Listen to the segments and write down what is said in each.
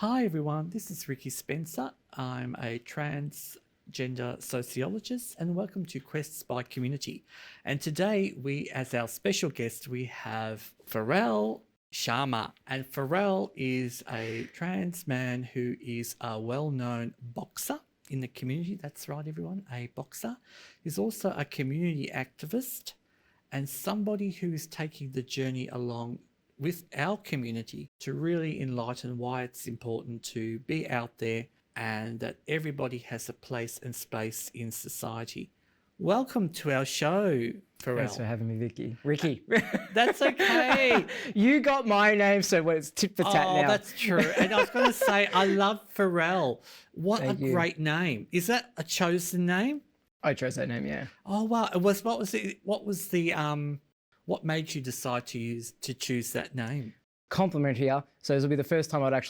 Hi everyone, this is Ricki Spencer. I'm a transgender sociologist and welcome to Quests by Community. And today as our special guest, we have Pharrell Shaymar. And Pharrell is a trans man who is a well-known boxer in the community. That's right, everyone, a boxer. He's also a community activist and somebody who is taking the journey along with our community to really enlighten why it's important to be out there and that everybody has a place and space in society. Welcome to our show, Pharrell. Thanks for having me, Vicky. Ricki. That's okay. You got my name, so it's tit for tat now. Oh, that's true. And I was going to say, I love Pharrell. What Thank a you. great name. Is that a chosen name? I chose that name, yeah. Oh, wow. What made you decide to choose that name? Compliment here. So this will be the first time I've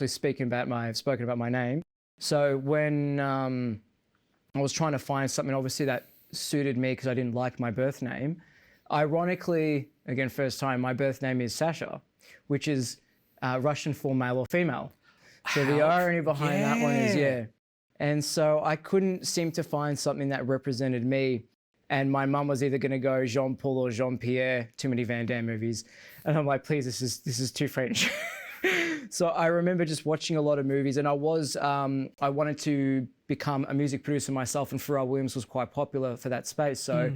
spoken about my name. So when I was trying to find something, obviously, that suited me because I didn't like my birth name. Ironically, again, first time, my birth name is Sasha, which is Russian for male or female. So the irony behind that one is, yeah. And so I couldn't seem to find something that represented me. And my mum was either going to go Jean-Paul or Jean-Pierre, too many Van Damme movies. And I'm like, please, this is too French. So I remember just watching a lot of movies, and I wanted to become a music producer myself, and Pharrell Williams was quite popular for that space. So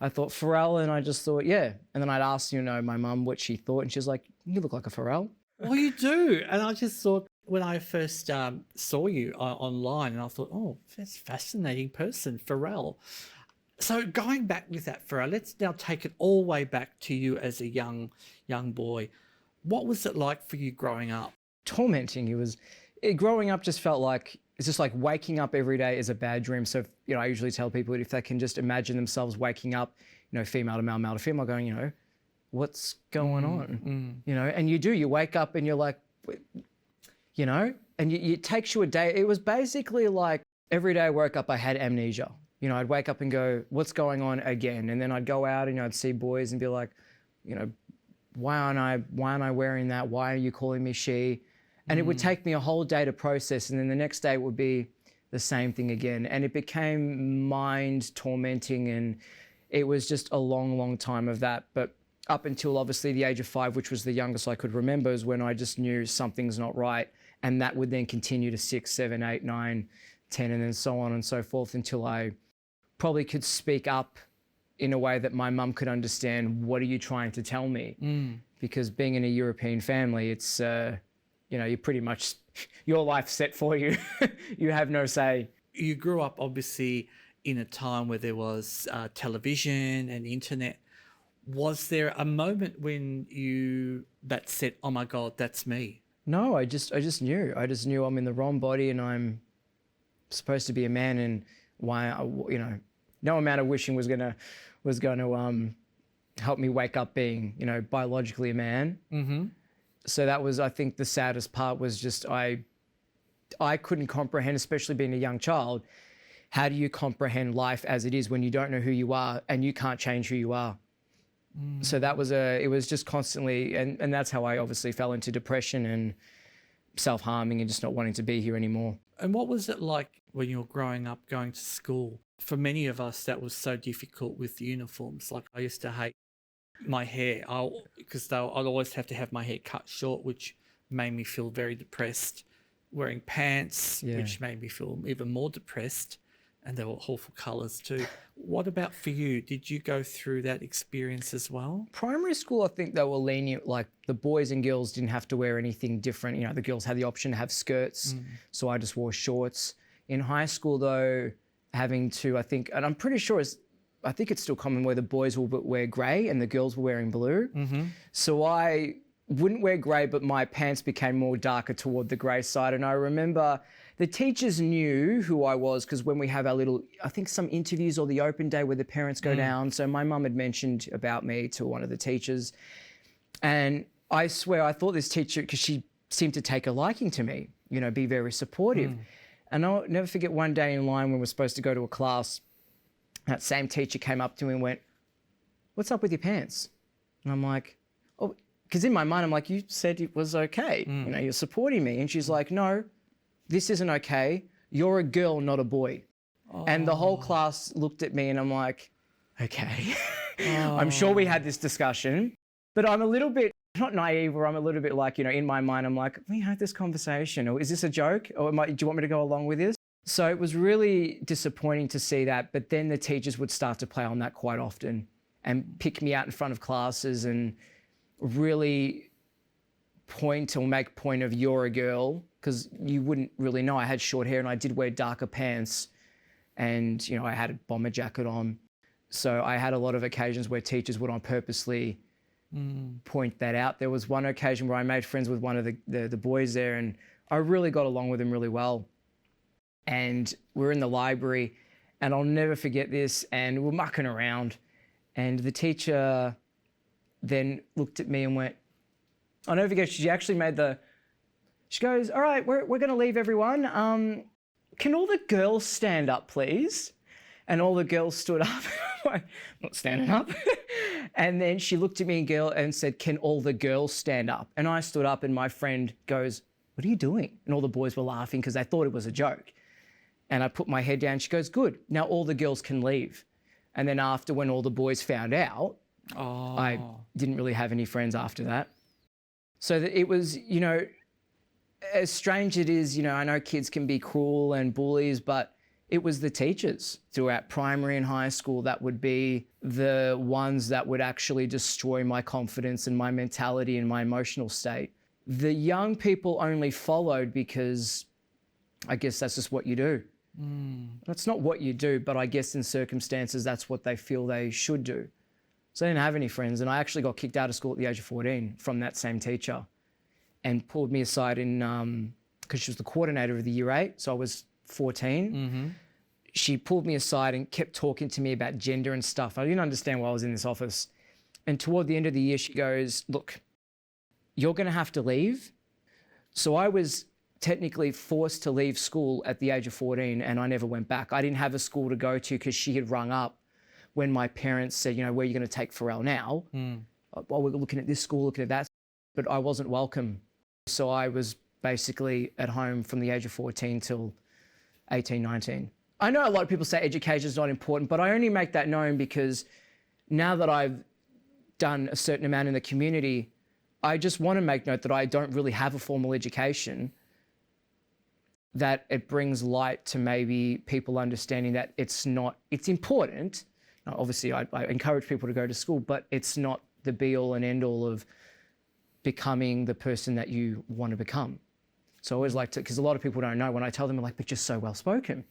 I thought Pharrell, and I just thought, yeah. And then I'd ask, my mum what she thought, and she was like, you look like a Pharrell. Well, you do. And I just thought, when I first saw you online, and I thought, oh, that's a fascinating person, Pharrell. So going back with that, Pharrell, let's now take it all the way back to you as a young boy. What was it like for you growing up? Tormenting. Growing up just felt like, it's just like waking up every day is a bad dream. So, I usually tell people if they can just imagine themselves waking up, female to male, male to female, going, what's going on? And you wake up and you're like, and it takes you a day. It was basically like every day I woke up, I had amnesia. I'd wake up and go, what's going on again? And then I'd go out and I'd see boys and be like, why aren't I wearing that? Why are you calling me she? And it would take me a whole day to process. And then the next day it would be the same thing again. And it became mind tormenting. And it was just a long, long time of that. But up until obviously the age of 5, which was the youngest I could remember, is when I just knew something's not right. And that would then continue to 6, 7, 8, 9, 10, and then so on and so forth until I probably could speak up in a way that my mum could understand. What are you trying to tell me? Because being in a European family, it's, you pretty much, your life's set for you. You have no say. You grew up obviously in a time where there was television and internet. Was there a moment when that said, oh my God, that's me? No, I just knew. I just knew I'm in the wrong body and I'm supposed to be a man, and why, no amount of wishing was going to help me wake up being, biologically a man. So that was, I think, the saddest part was just I couldn't comprehend, especially being a young child. How do you comprehend life as it is when you don't know who you are and you can't change who you are? So that was it was just constantly, and that's how I obviously fell into depression and self-harming and just not wanting to be here anymore. And what was it like when you were growing up, going to school? For many of us, that was so difficult with uniforms. Like, I used to hate my hair because I'd always have to have my hair cut short, which made me feel very depressed. Wearing pants, which made me feel even more depressed. And they were awful colours too. What about for you? Did you go through that experience as well? Primary school, I think they were lenient. Like, the boys and girls didn't have to wear anything different. The girls had the option to have skirts, so I just wore shorts. In high school, though, having to, I think, and I'm pretty sure I think it's still common where the boys will wear grey and the girls were wearing blue. So I wouldn't wear grey, but my pants became more darker toward the grey side. And I remember the teachers knew who I was because when we have our little, I think some interviews or the open day where the parents go down. So my mum had mentioned about me to one of the teachers. And I swear I thought this teacher, because she seemed to take a liking to me, be very supportive. And I'll never forget one day in line when we're supposed to go to a class, that same teacher came up to me and went, "What's up with your pants?" And I'm like, "Oh, because in my mind, I'm like, you said it was okay. You're supporting me. And she's like, no, this isn't okay. You're a girl, not a boy. And the whole class looked at me and I'm like, okay. I'm sure we had this discussion, but I'm a little bit, not naive, or I'm a little bit like, in my mind, I'm like, we had this conversation, or is this a joke? Or do you want me to go along with this? So it was really disappointing to see that, but then the teachers would start to play on that quite often and pick me out in front of classes and really point or make point of you're a girl, because you wouldn't really know. I had short hair and I did wear darker pants and, I had a bomber jacket on. So I had a lot of occasions where teachers would on purposely point that out. There was one occasion where I made friends with one of the boys there and I really got along with him really well. And we're in the library and I'll never forget this, and we're mucking around and the teacher then looked at me and went, I'll never forget, she actually she goes, all right, we're going to leave everyone. Can all the girls stand up, please? And all the girls stood up. I'm not standing up. And then she looked at me and said, can all the girls stand up? And I stood up and my friend goes, what are you doing? And all the boys were laughing because they thought it was a joke. And I put my head down. She goes, good. Now all the girls can leave. And then after, when all the boys found out, I didn't really have any friends after that. So that it was, as strange it is, I know kids can be cruel and bullies, but it was the teachers throughout primary and high school that would be the ones that would actually destroy my confidence and my mentality and my emotional state. The young people only followed because I guess that's just what you do. That's not what you do, but I guess in circumstances, that's what they feel they should do. So I didn't have any friends, and I actually got kicked out of school at the age of 14 from that same teacher and pulled me aside because she was the coordinator of the year 8, so I was 14. She pulled me aside and kept talking to me about gender and stuff. I didn't understand why I was in this office. And toward the end of the year, she goes, look, you're going to have to leave. So I was technically forced to leave school at the age of 14 and I never went back. I didn't have a school to go to because she had rung up when my parents said, where are you going to take Pharrell now? Well, we're looking at this school, looking at that. But I wasn't welcome. So I was basically at home from the age of 14 till 18, 19. I know a lot of people say education is not important, but I only make that known because now that I've done a certain amount in the community, I just want to make note that I don't really have a formal education, that it brings light to maybe people understanding that it's important. Now, obviously, I encourage people to go to school, but it's not the be-all and end-all of becoming the person that you want to become. So I always like to, because a lot of people don't know, when I tell them, I'm like, but you're so well-spoken.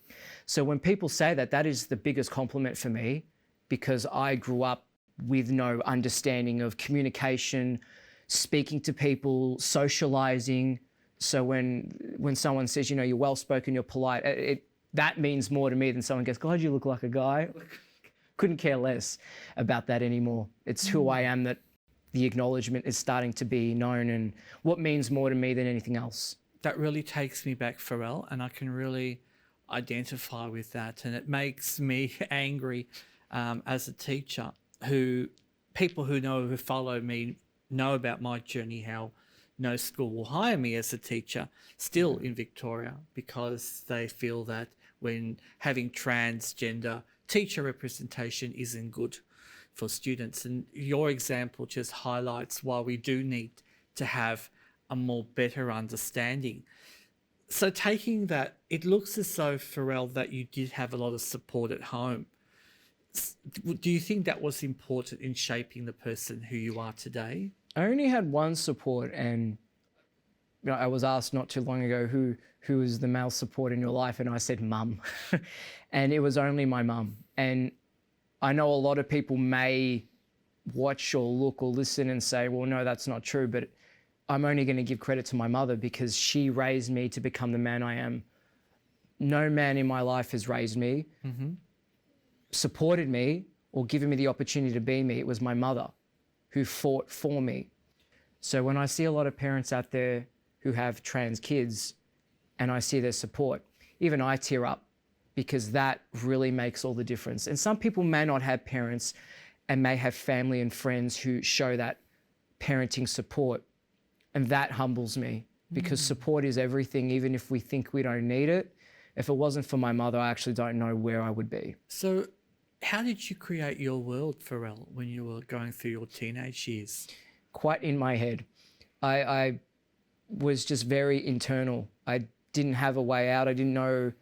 So when people say that, that is the biggest compliment for me, because I grew up with no understanding of communication, speaking to people, socializing. So when someone says, you're well-spoken, you're polite, that means more to me than someone goes, God, you look like a guy. Couldn't care less about that anymore. It's who I am, that the acknowledgement is starting to be known, and what means more to me than anything else. That really takes me back, Pharrell, and I can really identify with that. And it makes me angry as a teacher, people who follow me know about my journey, how no school will hire me as a teacher still in Victoria, because they feel that when having transgender teacher representation isn't good for students. And your example just highlights why we do need to have a more better understanding. So taking that, it looks as though, Pharrell, that you did have a lot of support at home. Do you think that was important in shaping the person who you are today? I only had one support, and I was asked not too long ago who is the male support in your life, and I said mum. And it was only my mum. And I know a lot of people may watch or look or listen and say, well, no, that's not true, but I'm only going to give credit to my mother, because she raised me to become the man I am. No man in my life has raised me, supported me, or given me the opportunity to be me. It was my mother who fought for me. So when I see a lot of parents out there who have trans kids and I see their support, even I tear up, because that really makes all the difference. And some people may not have parents and may have family and friends who show that parenting support. And that humbles me because support is everything, even if we think we don't need it. If it wasn't for my mother, I actually don't know where I would be. So how did you create your world, Pharrell, when you were going through your teenage years? Quite in my head. I was just very internal. I didn't have a way out. I didn't know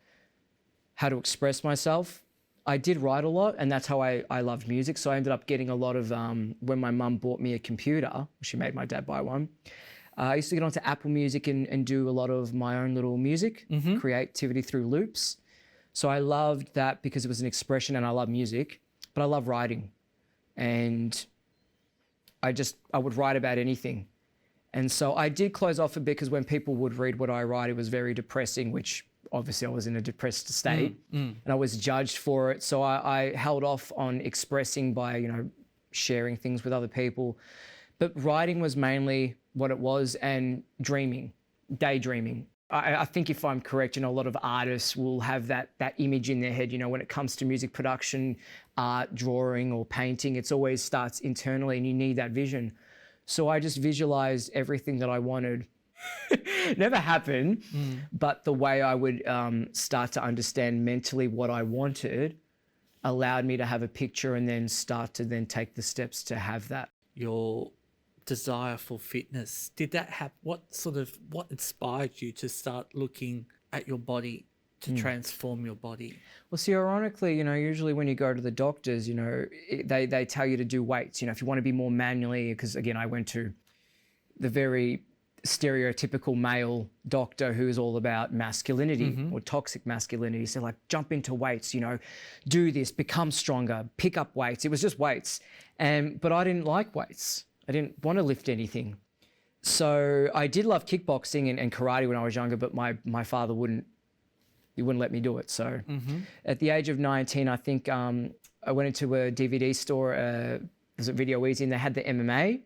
how to express myself. I did write a lot, and that's how I loved music. So I ended up getting a lot of, when my mum bought me a computer, she made my dad buy one, I used to get onto Apple Music and do a lot of my own little music, creativity through loops. So I loved that because it was an expression, and I love music, but I love writing. And I would write about anything. And so I did close off a bit because when people would read what I write, it was very depressing, which obviously I was in a depressed state and I was judged for it. So I held off on expressing by, sharing things with other people. But writing was mainly what it was, and dreaming, daydreaming. I think if I'm correct, a lot of artists will have that image in their head, when it comes to music production, art, drawing or painting, it always starts internally and you need that vision. So I just visualized everything that I wanted. Never happened, but the way I would start to understand mentally what I wanted allowed me to have a picture and then start to then take the steps to have that. Your desire for fitness, did that have what inspired you to start looking at your body to transform your body? Well, see, ironically, usually when you go to the doctors, they tell you to do weights, if you want to be more manually, because again, I went to the very stereotypical male doctor who is all about masculinity or toxic masculinity. So like, jump into weights, do this, become stronger, pick up weights. It was just weights. But I didn't like weights. I didn't want to lift anything. So I did love kickboxing and karate when I was younger, but my father wouldn't let me do it. So at the age of 19, I think I went into a DVD store, there's a Video Easy, and they had the MMA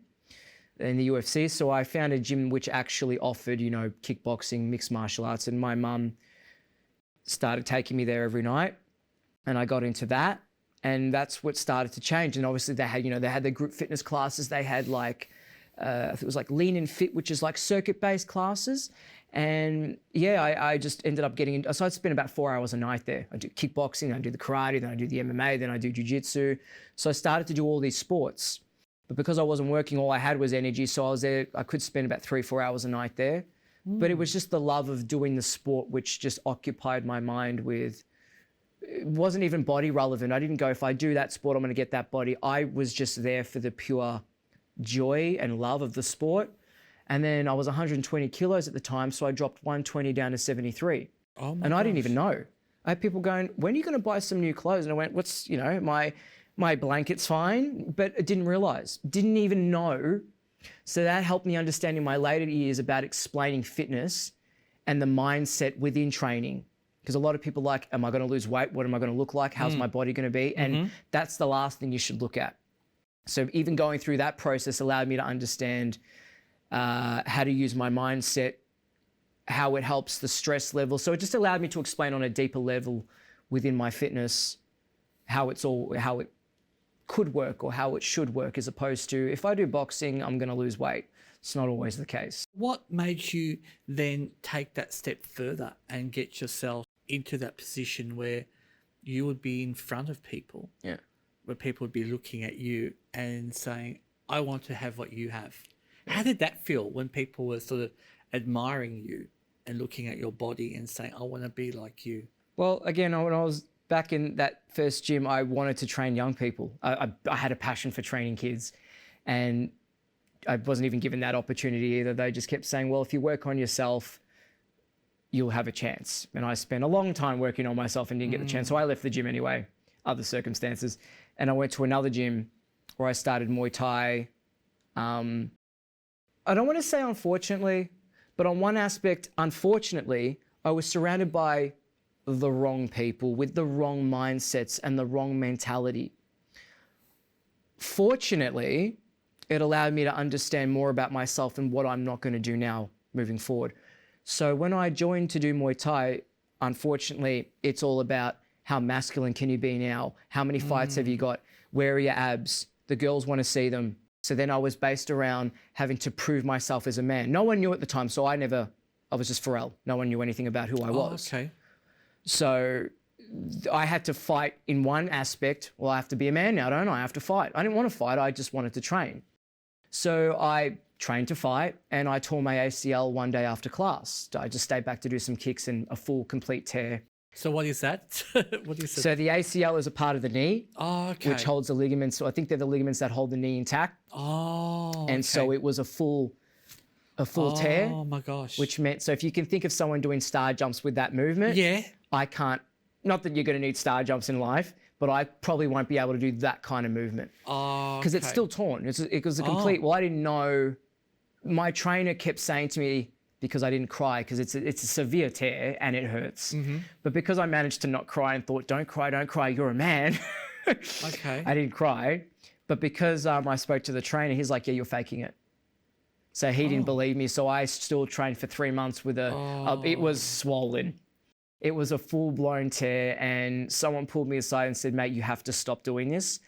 and the UFC. So I found a gym which actually offered, kickboxing, mixed martial arts. And my mum started taking me there every night and I got into that. And that's what started to change. And obviously they had the group fitness classes. They had like, I think it was like Lean and Fit, which is like circuit-based classes. And yeah, I just ended up getting into, so I'd spend about 4 hours a night there. I do kickboxing, I do the karate, then I do the MMA, then I do jiu-jitsu. So I started to do all these sports. But because I wasn't working, all I had was energy. So I was there, I could spend about 3-4 hours a night there. But it was just the love of doing the sport, which just occupied my mind with, it wasn't even body relevant. I didn't go, if I do that sport, I'm going to get that body. I was just there for the pure joy and love of the sport. And then I was 120 kilos at the time, so I dropped 120 down to 73. And I didn't even know. I had people going, when are you going to buy some new clothes? And I went, what's, my blanket's fine, but I didn't realize, didn't even know. So that helped me understand in my later years about explaining fitness and the mindset within training. Because a lot of people like, am I going to lose weight? What am I going to look like? How's my body going to be? And that's the last thing you should look at. So even going through that process allowed me to understand how to use my mindset, how it helps the stress level. So it just allowed me to explain on a deeper level within my fitness how it could work or how it should work, as opposed to if I do boxing, I'm going to lose weight. It's not always the case. What made you then take that step further and get yourself into that position where you would be in front of people, where people would be looking at you and saying, I want to have what you have? How did that feel when people were sort of admiring you and looking at your body and saying, I want to be like you? Well, again, when I was back in that first gym, I wanted to train young people. I had a passion for training kids, and I wasn't even given that opportunity either. They just kept saying, well, if you work on yourself, you'll have a chance. And I spent a long time working on myself and didn't get the chance. So I left the gym anyway, other circumstances. And I went to another gym where I started Muay Thai. I don't want to say unfortunately, but on one aspect, unfortunately, I was surrounded by the wrong people with the wrong mindsets and the wrong mentality. Fortunately, it allowed me to understand more about myself and what I'm not going to do now moving forward. So when I joined to do Muay Thai, unfortunately, it's all about how masculine can you be now? How many fights have you got? Where are your abs? The girls want to see them. So then I was based around having to prove myself as a man. No one knew at the time, so I was just Pharrell. No one knew anything about who I was. Okay. So I had to fight in one aspect. Well, I have to be a man now, don't I? I have to fight. I didn't want to fight. I just wanted to train. So I trained to fight, and I tore my ACL one day after class. I just stayed back to do some kicks and a full, complete tear. So what is that? What is it? So the ACL is a part of the knee, Okay. which holds the ligaments. So I think they're the ligaments that hold the knee intact. Oh. And so it was a full tear. Oh my gosh. Which meant, so if you can think of someone doing star jumps with that movement, Yeah. I can't, not that you're going to need star jumps in life, but I probably won't be able to do that kind of movement. Oh. Because it's still torn. It was a complete, well, I didn't know. My trainer kept saying to me, because I didn't cry, because it's a severe tear and it hurts. Mm-hmm. But because I managed to not cry and thought, don't cry, you're a man. Okay. I didn't cry. But because I spoke to the trainer, he's like, yeah, you're faking it. So he didn't believe me. So I still trained for 3 months with it was swollen. It was a full-blown tear, and someone pulled me aside and said, mate, you have to stop doing this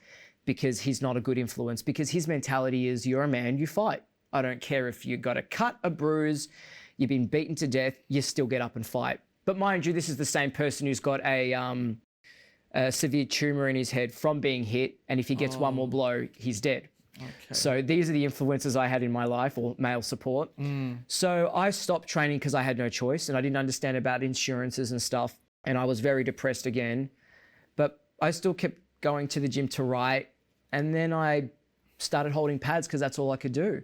because he's not a good influence. Because his mentality is, you're a man, you fight. I don't care if you got a cut, a bruise, you've been beaten to death, you still get up and fight. But mind you, this is the same person who's got a severe tumor in his head from being hit, and if he gets one more blow, he's dead. Okay. So these are the influences I had in my life, or male support. So I stopped training because I had no choice, and I didn't understand about insurances and stuff, and I was very depressed again. But I still kept going to the gym to write, and then I started holding pads because that's all I could do.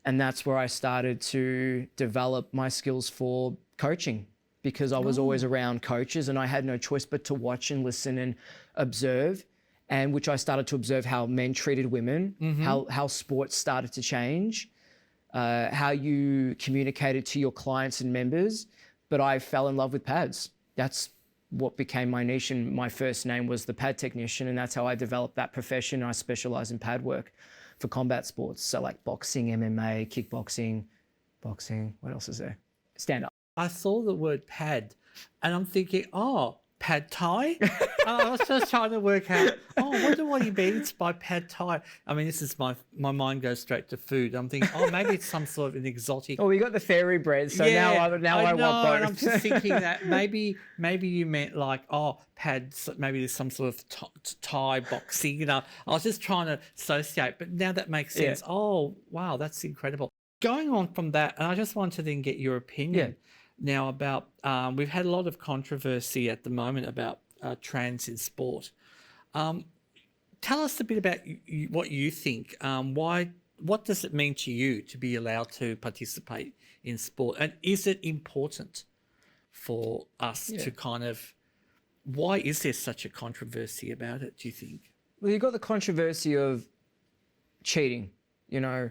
And that's where I started to develop my skills for coaching, because I was always around coaches and I had no choice but to watch and listen and observe, and which I started to observe how men treated women, how sports started to change, how you communicated to your clients and members. But I fell in love with pads. That's what became my niche, and my first name was the pad technician, and that's how I developed that profession. I specialize in pad work for combat sports. So like boxing, MMA, kickboxing, boxing, what else is there? Stand up. I saw the word pad and I'm thinking, oh, pad thai? I was just trying to work out, I wonder what he means by pad thai. I mean, this is my mind goes straight to food. I'm thinking, maybe it's some sort of an exotic. Oh, we got the fairy bread, so now I want both. And I'm just thinking that maybe you meant like, pads, maybe there's some sort of Thai boxing, you know. I was just trying to associate, but now that makes sense. Yeah. Oh, wow, that's incredible. Going on from that, and I just want to then get your opinion now about, we've had a lot of controversy at the moment about trans in sport. Tell us a bit about what you think. What does it mean to you to be allowed to participate in sport? And is it important for us to kind of, why is there such a controversy about it, do you think? Well, you've got the controversy of cheating, you know,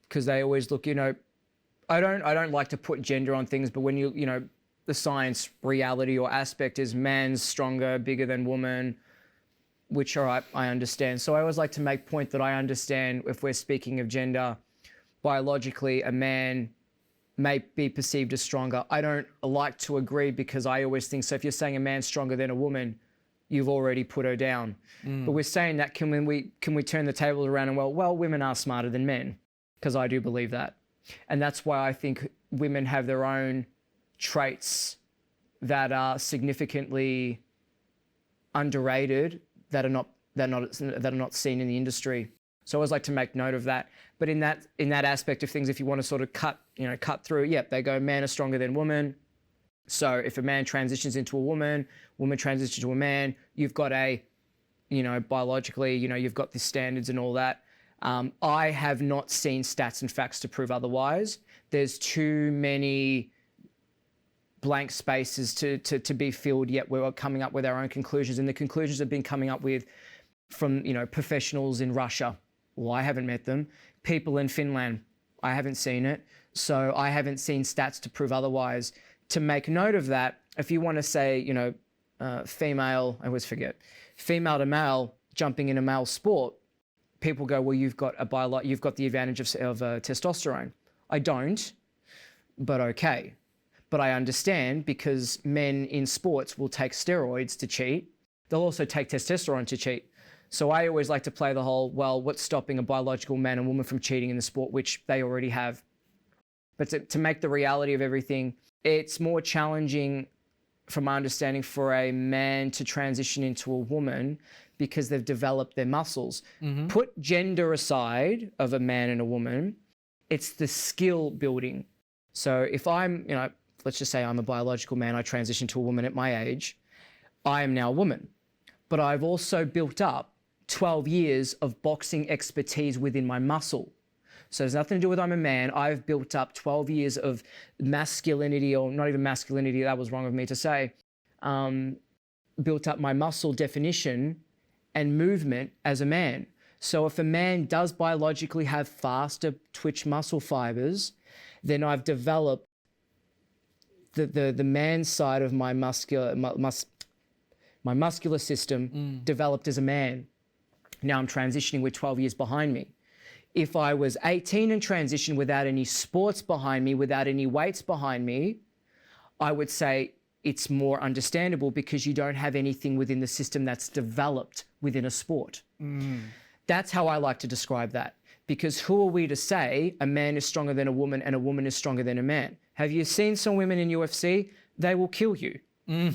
because they always look, you know, I don't like to put gender on things, but when the science reality or aspect is man's stronger, bigger than woman, which, all right, I understand. So I always like to make point that I understand if we're speaking of gender, biologically, a man may be perceived as stronger. I don't like to agree, because I always think, so if you're saying a man's stronger than a woman, you've already put her down. But we're saying that, can we turn the tables around and well, women are smarter than men, because I do believe that. And that's why I think women have their own traits that are significantly underrated, that are not seen in the industry. So I always like to make note of that. But in that aspect of things, if you want to sort of cut through, they go, man is stronger than woman. So if a man transitions into a woman transitions to a man, you've got biologically, you've got the standards and all that. I have not seen stats and facts to prove otherwise. There's too many blank spaces to be filled, yet we're coming up with our own conclusions. And the conclusions have been coming up with from, professionals in Russia. Well, I haven't met them. People in Finland, I haven't seen it. So I haven't seen stats to prove otherwise. To make note of that, if you want to say, female, I always forget, female to male jumping in a male sport, people go, well, you've got the advantage of testosterone. I don't, but okay. But I understand, because men in sports will take steroids to cheat. They'll also take testosterone to cheat. So I always like to play the whole, well, what's stopping a biological man and woman from cheating in the sport, which they already have. But to make the reality of everything, it's more challenging, from my understanding, for a man to transition into a woman because they've developed their muscles. Put gender aside of a man and a woman, it's the skill building. So if I'm, let's just say I'm a biological man, I transition to a woman at my age, I am now a woman. But I've also built up 12 years of boxing expertise within my muscle. So there's nothing to do with I'm a man. I've built up 12 years of masculinity, or not even masculinity, that was wrong of me to say, built up my muscle definition and movement as a man. So if a man does biologically have faster twitch muscle fibers, then I've developed the man side of my muscular system developed as a man. Now I'm transitioning with 12 years behind me. If I was 18 and transitioned without any sports behind me, without any weights behind me, I would say it's more understandable because you don't have anything within the system that's developed within a sport. That's how I like to describe that. Because who are we to say a man is stronger than a woman and a woman is stronger than a man? Have you seen some women in UFC? They will kill you. And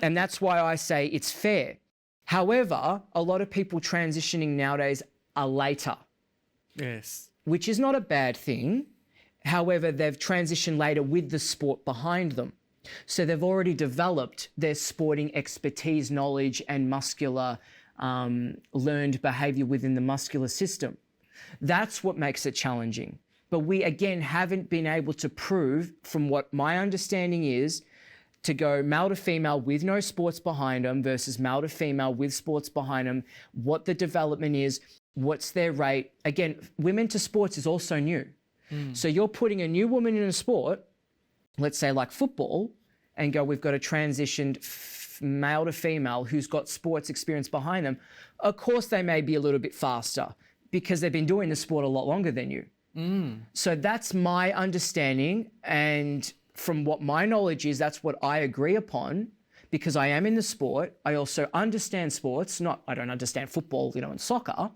that's why I say it's fair. However, a lot of people transitioning nowadays are later. Yes. Which is not a bad thing. However, they've transitioned later with the sport behind them. So they've already developed their sporting expertise, knowledge, and muscular learned behavior within the muscular system. That's what makes it challenging. But we, again, haven't been able to prove, from what my understanding is, to go male to female with no sports behind them versus male to female with sports behind them, what the development is, what's their rate. Again, women to sports is also new. So you're putting a new woman in a sport, let's say like football, and go, we've got a transitioned male to female who's got sports experience behind them. Of course, they may be a little bit faster because they've been doing the sport a lot longer than you. So that's my understanding. And from what my knowledge is, that's what I agree upon, because I am in the sport. I also understand sports. I don't understand football, and soccer,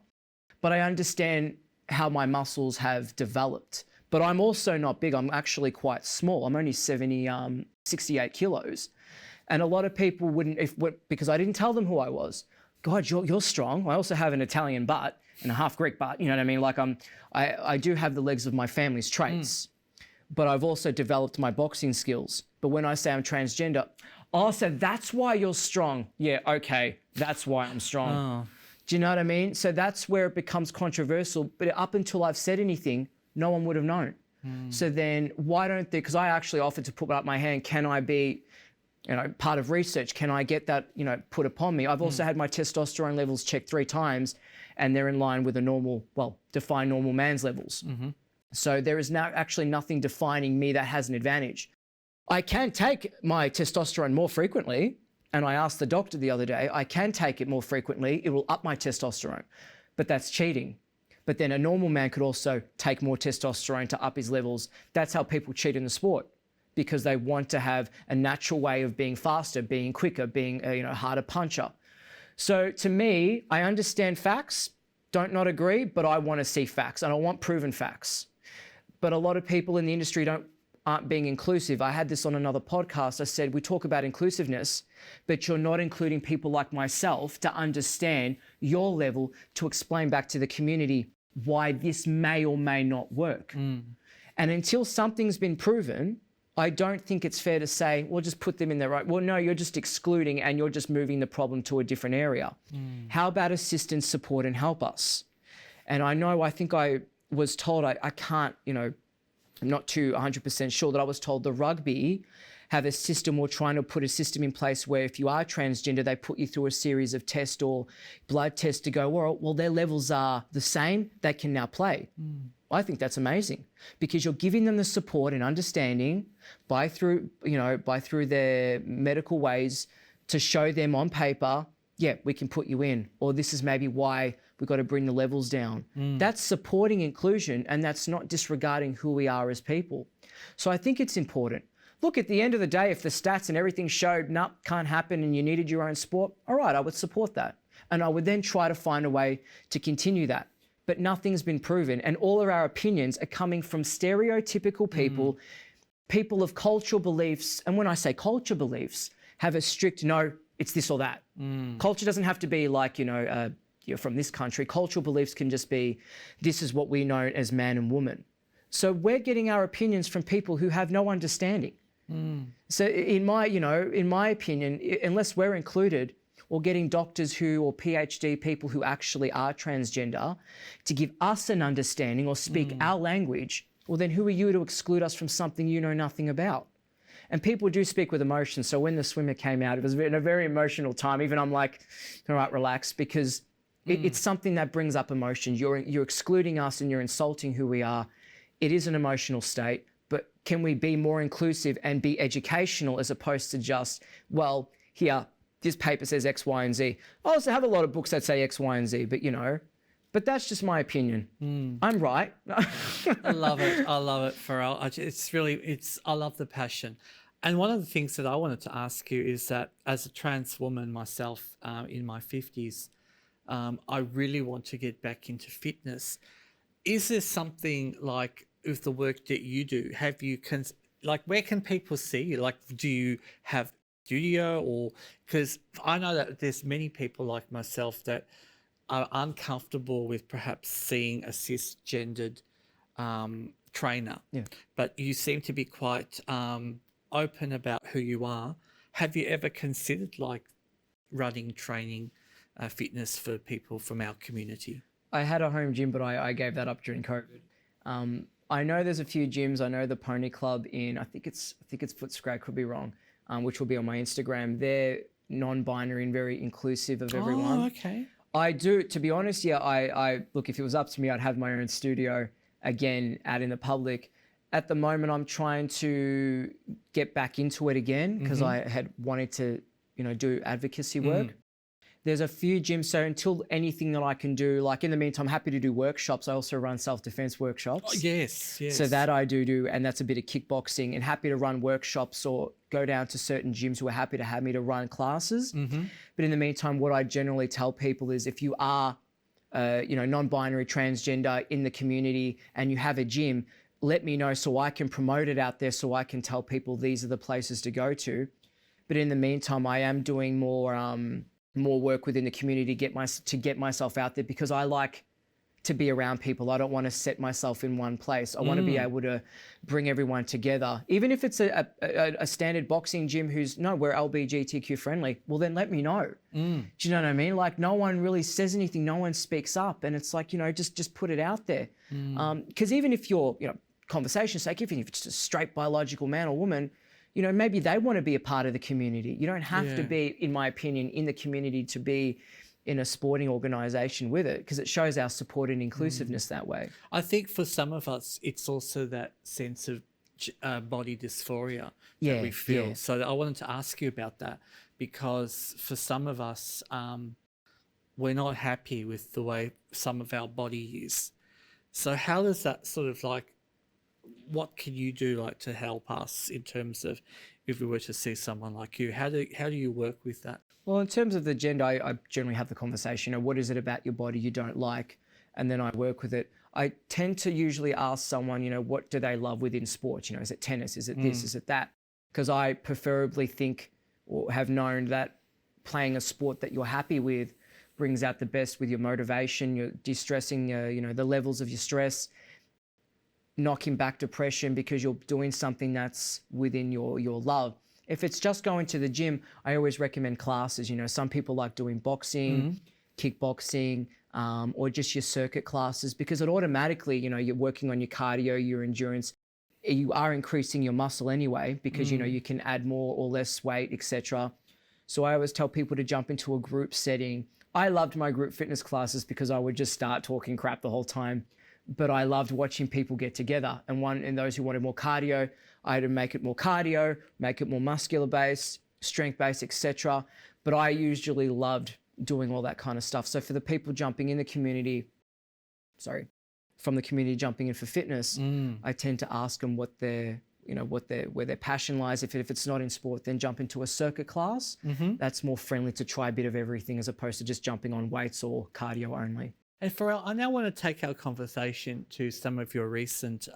but I understand how my muscles have developed. But I'm also not big. I'm actually quite small. I'm only 68 kilos. And a lot of people wouldn't, because I didn't tell them who I was. God, you're strong. I also have an Italian butt and a half Greek butt. You know what I mean? Like I do have the legs of my family's traits, but I've also developed my boxing skills. But when I say I'm transgender, so that's why you're strong. Yeah, okay, that's why I'm strong. Do you know what I mean? So that's where it becomes controversial. But up until I've said anything, no one would have known. So then why don't they, because I actually offered to put up my hand, can I be, part of research? Can I get that, put upon me? I've also had my testosterone levels checked 3 times and they're in line with a normal, defined normal man's levels. So there is now actually nothing defining me that has an advantage. I can take my testosterone more frequently. And I asked the doctor the other day, I can take it more frequently. It will up my testosterone, but that's cheating. But then a normal man could also take more testosterone to up his levels. That's how people cheat in the sport, because they want to have a natural way of being faster, being quicker, being a harder puncher. So to me, I understand facts, don't not agree, but I want to see facts and I want proven facts. But a lot of people in the industry aren't being inclusive. I had this on another podcast. I said, we talk about inclusiveness, but you're not including people like myself to understand your level, to explain back to the community why this may or may not work. And until something's been proven, I don't think it's fair to say, well, just put them in the right. Well, no, you're just excluding and you're just moving the problem to a different area. How about assistance, support, and help us? And I think I was told I can't, I'm not too 100% sure, that I was told the rugby have a system, or trying to put a system in place where if you are transgender, they put you through a series of tests or blood tests to go, well, their levels are the same, they can now play. I think that's amazing, because you're giving them the support and understanding through their medical ways to show them on paper, yeah, we can put you in, or this is maybe why we've got to bring the levels down. That's supporting inclusion, and that's not disregarding who we are as people. So I think it's important. Look, at the end of the day, if the stats and everything showed, can't happen and you needed your own sport, all right, I would support that. And I would then try to find a way to continue that. But nothing's been proven. And all of our opinions are coming from stereotypical people, people of cultural beliefs. And when I say culture beliefs, have a strict, no, it's this or that. Culture doesn't have to be like, you're from this country. Cultural beliefs can just be, this is what we know as man and woman. So we're getting our opinions from people who have no understanding. So in my opinion, unless we're included, or getting doctors or PhD people who actually are transgender to give us an understanding or speak our language, well then who are you to exclude us from something you know nothing about? And people do speak with emotion. So when the swimmer came out, it was in a very emotional time. Even I'm like, all right, relax, because it's something that brings up emotion. You're excluding us and you're insulting who we are. It is an emotional state, but can we be more inclusive and be educational as opposed to just, well, here, this paper says X, Y, and Z. I also have a lot of books that say X, Y, and Z, but that's just my opinion. I'm right. I love it. I love it, Pharrell. I love the passion. And one of the things that I wanted to ask you is that as a trans woman myself, in my 50s, I really want to get back into fitness. Is there something like with the work that you do, where can people see you? Like, do you have studio, or because I know that there's many people like myself that are uncomfortable with perhaps seeing a cisgendered trainer, but you seem to be quite open about who you are. Have you ever considered like running training fitness for people from our community? I had a home gym, but I gave that up during COVID. I know there's a few gyms. I know the Pony Club in, I think it's Footscray, could be wrong, which will be on my Instagram. They're non-binary and very inclusive of everyone. Oh, okay. I do, to be honest, I look, if it was up to me, I'd have my own studio again out in the public. At the moment, I'm trying to get back into it again because I had wanted to, do advocacy work. There's a few gyms, so until anything that I can do, like in the meantime, I'm happy to do workshops. I also run self-defense workshops. Oh, yes. So that I do, and that's a bit of kickboxing, and happy to run workshops or go down to certain gyms who are happy to have me to run classes. But in the meantime, what I generally tell people is if you are, non-binary, transgender in the community and you have a gym, let me know so I can promote it out there, so I can tell people these are the places to go to. But in the meantime, I am doing more work within the community to get myself out there, because I like to be around people. I don't want to set myself in one place. I want to be able to bring everyone together. Even if it's a standard boxing gym we're LGBTQ friendly, well then let me know. Do you know what I mean? Like no one really says anything, no one speaks up, and it's like, just put it out there. Because even if you're, conversation's sake, even if it's just a straight biological man or woman, maybe they want to be a part of the community. You don't have to be, in my opinion, in the community to be in a sporting organisation with it, because it shows our support and inclusiveness that way. I think for some of us, it's also that sense of body dysphoria that we feel. Yeah. So I wanted to ask you about that, because for some of us, we're not happy with the way some of our body is. So how does that sort of what can you do to help us in terms of if we were to see someone like you? How do you work with that? Well, in terms of the gender, I generally have the conversation, what is it about your body you don't like? And then I work with it. I tend to usually ask someone, what do they love within sports? Is it tennis? Is it this? Is it that? Because I preferably think or have known that playing a sport that you're happy with brings out the best with your motivation, you're de-stressing, the levels of your stress, knocking back depression because you're doing something that's within your love. If it's just going to the gym, I always recommend classes. Some people like doing boxing, kickboxing, or just your circuit classes, because it automatically, you're working on your cardio, your endurance. You are increasing your muscle anyway, because, you can add more or less weight, etc. So I always tell people to jump into a group setting. I loved my group fitness classes because I would just start talking crap the whole time. But I loved watching people get together. And those who wanted more cardio, I had to make it more cardio, make it more muscular based, strength based, etc. But I usually loved doing all that kind of stuff. So for the people jumping in the community, from the community jumping in for fitness, I tend to ask them what their where their passion lies. If it's not in sport, then jump into a circuit class. That's more friendly to try a bit of everything as opposed to just jumping on weights or cardio only. And Pharrell, I now want to take our conversation to some of your recent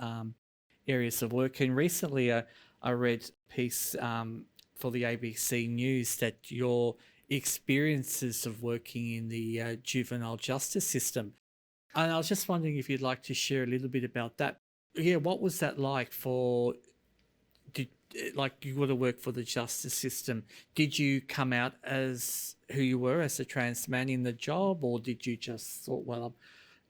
areas of work. And recently I read a piece for the ABC News that your experiences of working in the juvenile justice system. And I was just wondering if you'd like to share a little bit about that. Yeah, what was that like you would have worked for the justice system? Did you come out as who you were as a trans man in the job, or did you just thought, well,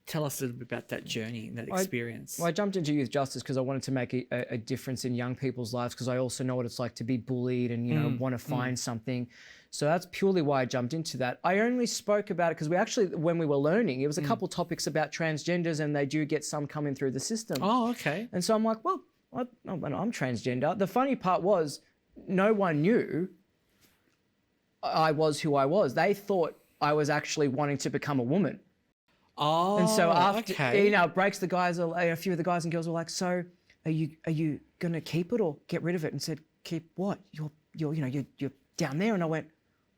tell us a little bit about that journey and that experience? I jumped into youth justice because I wanted to make a difference in young people's lives, because I also know what it's like to be bullied and, want to find something. So that's purely why I jumped into that. I only spoke about it because we actually, when we were learning, it was a couple topics about transgenders, and they do get some coming through the system. Oh, okay. And so I'm like, well, I'm transgender. The funny part was no one knew I was who I was. They thought I was actually wanting to become a woman. Oh, and so after, okay. it breaks, the guys, a few of the guys and girls were like, so are you going to keep it or get rid of it? And said, keep what? You're down there. And I went,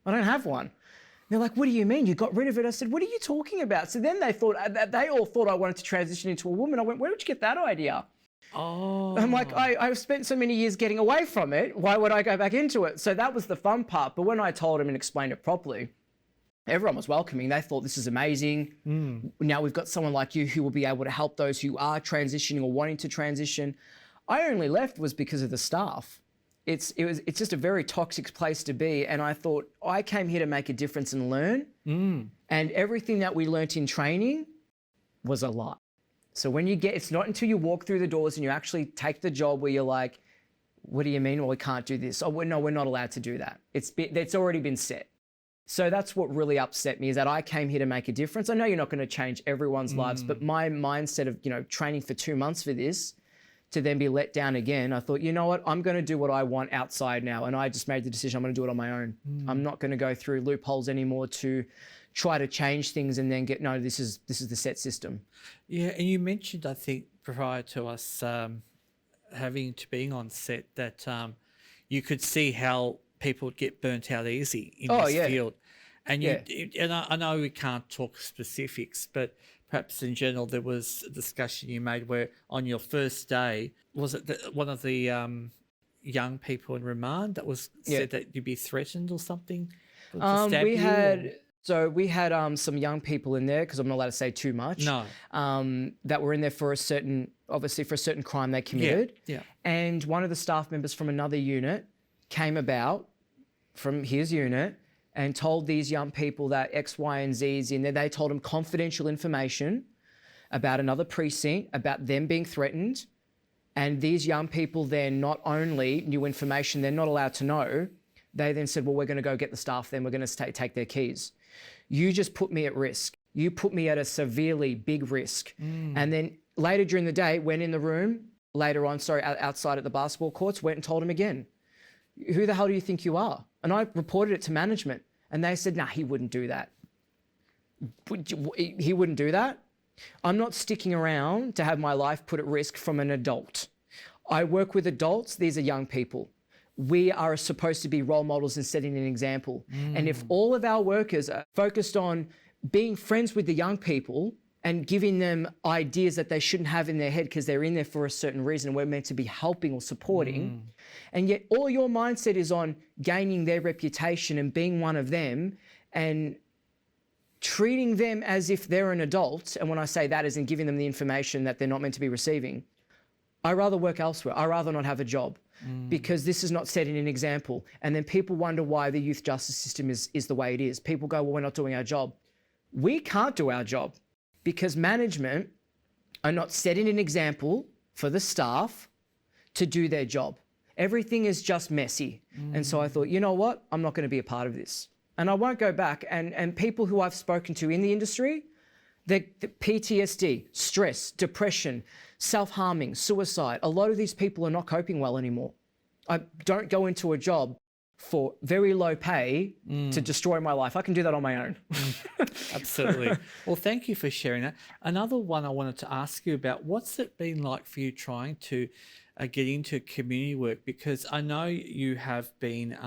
I don't have one. And they're like, what do you mean? You got rid of it? I said, what are you talking about? So then they all thought I wanted to transition into a woman. I went, where did you get that idea? Oh. I'm like, I've spent so many years getting away from it. Why would I go back into it? So that was the fun part. But when I told him and explained it properly, everyone was welcoming. They thought, this is amazing. Now we've got someone like you who will be able to help those who are transitioning or wanting to transition. I only left was because of the staff. It's just a very toxic place to be. And I thought, I came here to make a difference and learn. And everything that we learnt in training was a lot. So when it's not until you walk through the doors and you actually take the job where you're like, what do you mean? Well, we can't do this. Oh, no, we're not allowed to do that. It's already been set. So that's what really upset me, is that I came here to make a difference. I know you're not going to change everyone's lives, but my mindset of, training for 2 months for this to then be let down again, I thought, you know what? I'm going to do what I want outside now. And I just made the decision I'm going to do it on my own. I'm not going to go through loopholes anymore to try to change things and then this is the set system. Yeah, and you mentioned, I think, prior to us being on set, that you could see how people get burnt out easy in this field. And I know we can't talk specifics, but perhaps in general there was a discussion you made where on your first day, was it one of the young people in remand that said that you'd be threatened or something? We had some young people in there, because I'm not allowed to say too much. No. That were in there for a certain crime they committed. Yeah. And one of the staff members from another unit came about from his unit and told these young people that X, Y, and Z is in there. They told them confidential information about another precinct, about them being threatened. And these young people then not only knew information they're not allowed to know, they then said, well, we're going to go get the staff then. We're going to take their keys. You just put me at risk. You put me at a severely big risk. And then later during the day, went in the room, outside at the basketball courts, went and told him again, who the hell do you think you are? And I reported it to management, and they said, nah, he wouldn't do that. He wouldn't do that? I'm not sticking around to have my life put at risk from an adult. I work with adults. These are young people. We are supposed to be role models and setting an example. And if all of our workers are focused on being friends with the young people and giving them ideas that they shouldn't have in their head because they're in there for a certain reason, we're meant to be helping or supporting, and yet all your mindset is on gaining their reputation and being one of them and treating them as if they're an adult, and when I say that is in giving them the information that they're not meant to be receiving, I'd rather work elsewhere. I'd rather not have a job. Because this is not setting an example. And then people wonder why the youth justice system is the way it is. People go, well, we're not doing our job. We can't do our job because management are not setting an example for the staff to do their job. Everything is just messy. And so I thought, you know what? I'm not going to be a part of this. And I won't go back. And people who I've spoken to in the industry, the PTSD, stress, depression, self-harming, suicide, a lot of these people are not coping well anymore. I don't go into a job for very low pay to destroy my life. I can do that on my own. Absolutely. Well, thank you for sharing that. Another one I wanted to ask you about, what's it been like for you trying to get into community work? Because I know you have been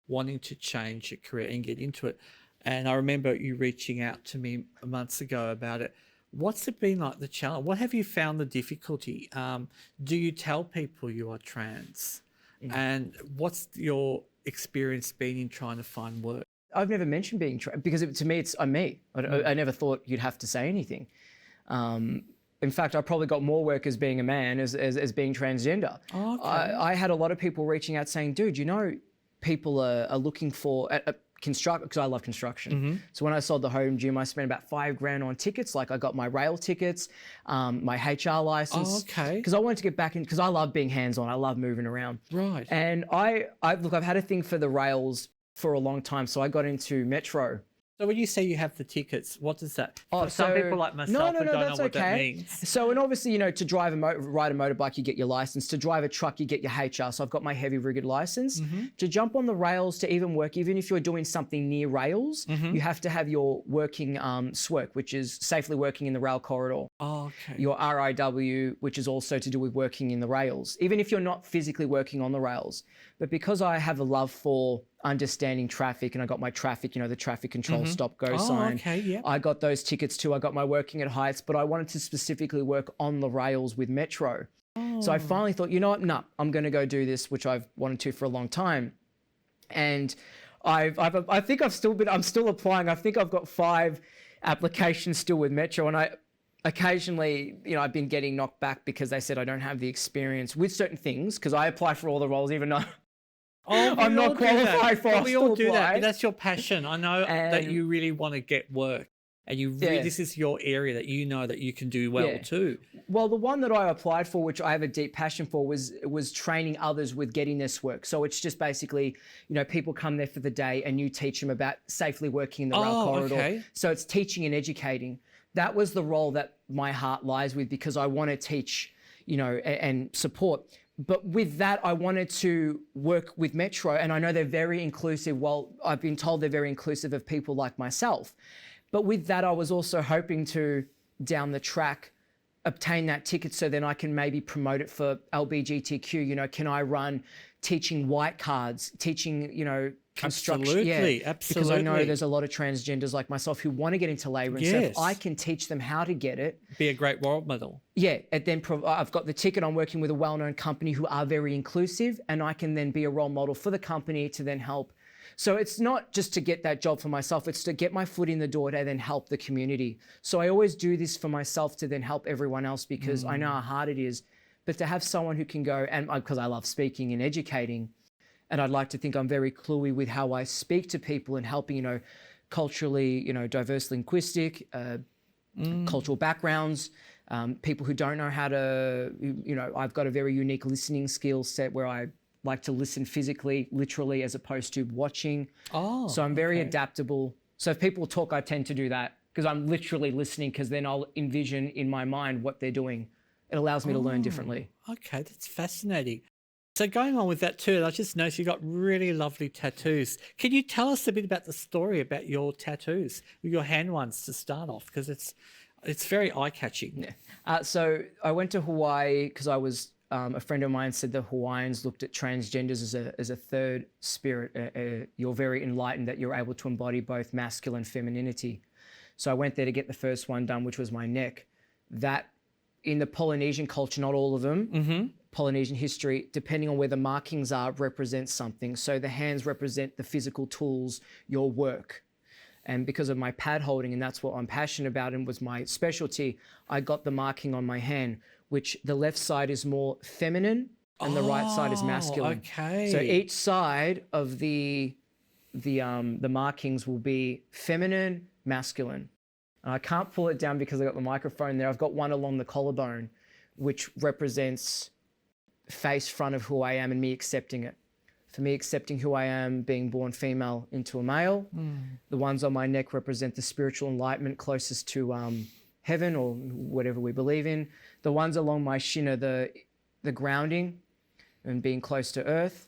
wanting to change your career and get into it. And I remember you reaching out to me months ago about it. What's it been like, the challenge? What have you found the difficulty? Do you tell people you are trans? And what's your experience been in trying to find work? I've never mentioned being trans because to me, I'm me. I never thought you'd have to say anything. In fact, I probably got more work as being a man as being transgender. Oh, okay. I had a lot of people reaching out saying, dude, you know, people are looking for construct, because I love construction. So when I sold the home gym, I spent about $5,000 on tickets. Like I got my rail tickets, my HR license. Oh, okay. Because I wanted to get back in, because I love being hands-on. I love moving around. Right. And I've had a thing for the rails for a long time. So I got into Metro. So when you say you have the tickets, what does that? Oh, For some people like myself who don't know what that means. So, and obviously, you know, to ride a motorbike, you get your license. To drive a truck, you get your HR. So I've got my heavy rigged license. To jump on the rails, to even work, even if you're doing something near rails, you have to have your working SWORK, which is safely working in the rail corridor. Oh, okay. Your RIW, which is also to do with working in the rails, even if you're not physically working on the rails. But because I have a love for understanding traffic, and I got my traffic, you know, the traffic control stop go sign. Okay, yeah. I got those tickets too. I got my working at heights, but I wanted to specifically work on the rails with Metro. So I finally thought, you know what? No, I'm going to go do this, which I've wanted to for a long time. And I think I'm still applying. I think I've got 5 applications still with Metro, and I occasionally, you know, I've been getting knocked back because they said I don't have the experience with certain things, because I apply for all the roles, even though I'm not qualified for it. We all do that, but that's your passion. I know that you really want to get work, and this is your area that you know that you can do well too. Well, the one that I applied for, which I have a deep passion for, was training others with getting this work. So it's just basically, you know, people come there for the day and you teach them about safely working in the rail corridor. Okay. So it's teaching and educating. That was the role that my heart lies with, because I want to teach, you know, and support. But with that, I wanted to work with Metro, and I know they're very inclusive. Well, I've been told they're very inclusive of people like myself. But with that, I was also hoping to, down the track, obtain that ticket so then I can maybe promote it for LGBTQ. You know, can I run teaching white cards, teaching, you know, construction? Absolutely. Because I know there's a lot of transgenders like myself who want to get into labour. And so if I can teach them how to get it. Be a great role model. Yeah. And then I've got the ticket. I'm working with a well-known company who are very inclusive, and I can then be a role model for the company to then help. So it's not just to get that job for myself, it's to get my foot in the door to then help the community. So I always do this for myself to then help everyone else, because I know how hard it is. But to have someone who can go, and because I love speaking and educating, and I'd like to think I'm very cluey with how I speak to people and helping, you know, culturally, you know, diverse linguistic, cultural backgrounds, people who don't know how to, you know, I've got a very unique listening skill set where I like to listen physically, literally, as opposed to watching. So I'm very adaptable. So if people talk, I tend to do that because I'm literally listening, because then I'll envision in my mind what they're doing. It allows me to learn differently. Okay, that's fascinating. So going on with that too, I just noticed you got really lovely tattoos. Can you tell us a bit about the story about your tattoos, your hand ones to start off? Because it's very eye-catching. Yeah. So I went to Hawaii because I was, a friend of mine said the Hawaiians looked at transgenders as a third spirit. You're very enlightened that you're able to embody both masculine femininity. So I went there to get the first one done, which was my neck. That in the Polynesian culture, not all of them, Polynesian history, depending on where the markings are, represents something. So the hands represent the physical tools, your work. And because of my pad holding, and that's what I'm passionate about and was my specialty, I got the marking on my hand, which the left side is more feminine and the right side is masculine. Okay. So each side of the markings will be feminine, masculine. And I can't pull it down because I got the microphone there. I've got one along the collarbone, which represents face front of who I am and me accepting it. For me, accepting who I am, being born female into a male. The ones on my neck represent the spiritual enlightenment closest to heaven or whatever we believe in. The ones along my shin are the grounding and being close to earth.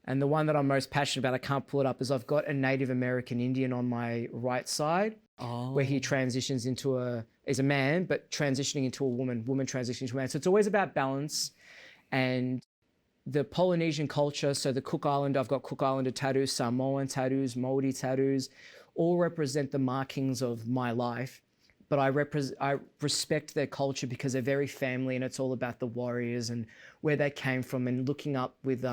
And the one that I'm most passionate about, I can't pull it up, is I've got a Native American Indian on my right side, where he transitions into is a man, but transitioning into a woman transitioning into a man. So it's always about balance. And the Polynesian culture, so the Cook Island, I've got Cook Islander tattoos, Samoan tattoos, Maori tattoos, all represent the markings of my life. But I respect their culture because they're very family, and it's all about the warriors and where they came from, and looking up with,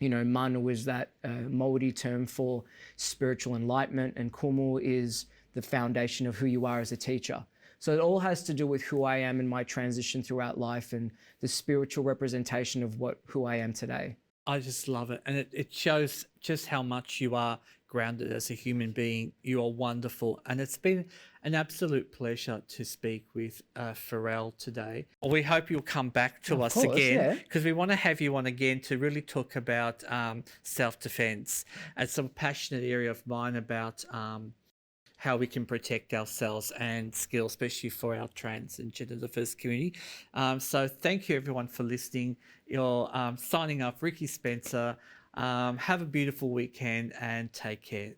manu is that Maori term for spiritual enlightenment, and kumu is the foundation of who you are as a teacher. So it all has to do with who I am in my transition throughout life and the spiritual representation of who I am today. I just love it. And it shows just how much you are grounded as a human being. You are wonderful. And it's been an absolute pleasure to speak with Pharrell today. We hope you'll come back to us again, because we want to have you on again to really talk about self-defense. It's a passionate area of mine about how we can protect ourselves and skills, especially for our trans and gender diverse community. So thank you everyone for listening. You're signing off, Ricki Spencer. Have a beautiful weekend and take care.